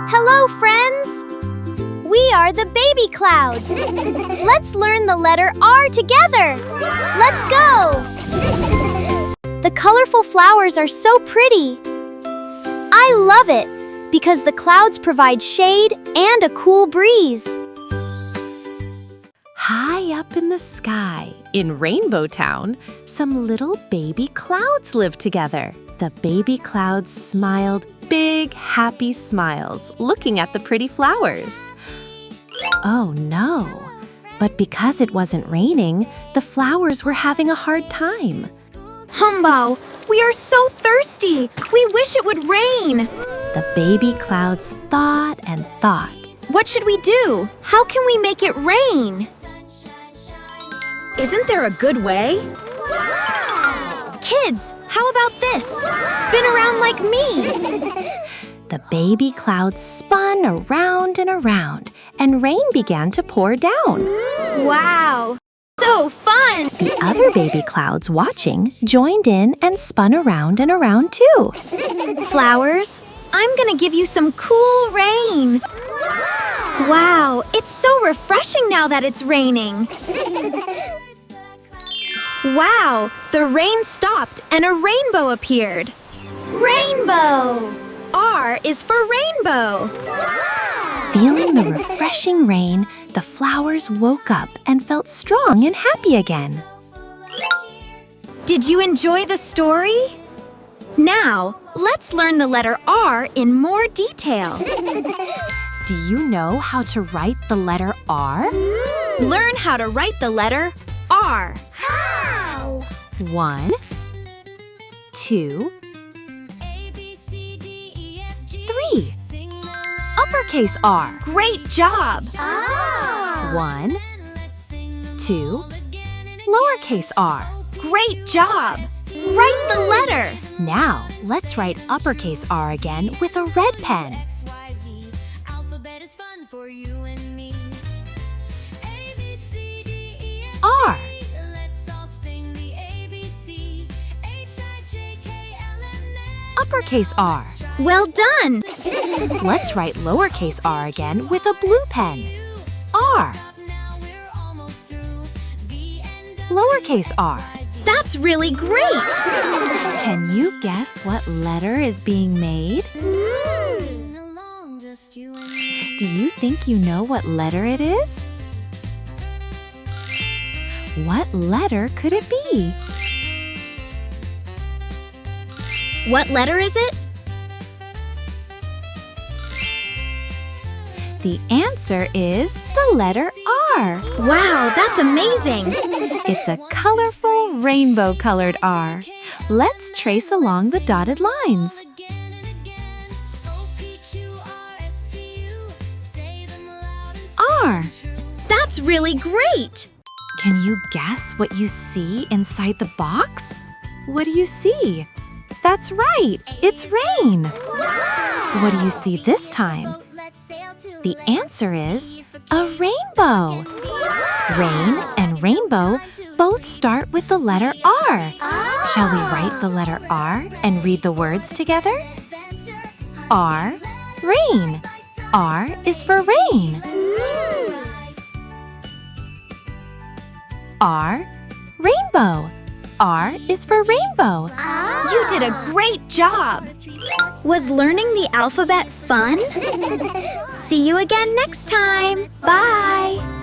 Hello, friends! We are the baby clouds. Let's learn the letter R together. Let's go! The colorful flowers are so pretty. I love it because the clouds provide shade and a cool breeze. High up in the sky, in Rainbow Town, some little baby clouds live together. The baby clouds smiled big, happy smiles, looking at the pretty flowers. Oh no! But because it wasn't raining, the flowers were having a hard time. Humbo, we are so thirsty. We wish it would rain. The baby clouds thought and thought. What should we do? How can we make it rain? Isn't there a good way? Kids, how about this? Spin around like me. The baby clouds spun around and around, and rain began to pour down. Wow, so fun! The other baby clouds watching joined in and spun around and around too. Flowers, I'm gonna give you some cool rain. Wow, it's so refreshing now that it's raining. Wow, the rain stopped and a rainbow appeared. Rainbow! R is for rainbow. Feeling the refreshing rain, the flowers woke up and felt strong and happy again. Did you enjoy the story? Now, let's learn the letter R in more detail. Do you know how to write the letter R? Learn how to write the letter R. How? 1, 2, 3. Uppercase R. Great job! 1, 2, lowercase r. Great job! Write the letter. Now, let's write uppercase R again with a red pen. R. Uppercase R. Well done! Let's write lowercase r again with a blue pen. R. Lowercase r. That's really great! Can you guess what letter is being made? Do you think you know what letter it is? What letter could it be? What letter is it? The answer is the letter R. Wow, that's amazing! It's a colorful, rainbow-colored R. Let's trace along the dotted lines. R. That's really great! Can you guess what you see inside the box? What do you see? That's right, it's rain. What do you see this time? The answer is a rainbow. Rain and rainbow both start with the letter R. Shall we write the letter R and read the words together? R, rain. R is for rain. R, rainbow. R is for rainbow. You did a great job! Was learning the alphabet fun? See you again next time! Bye!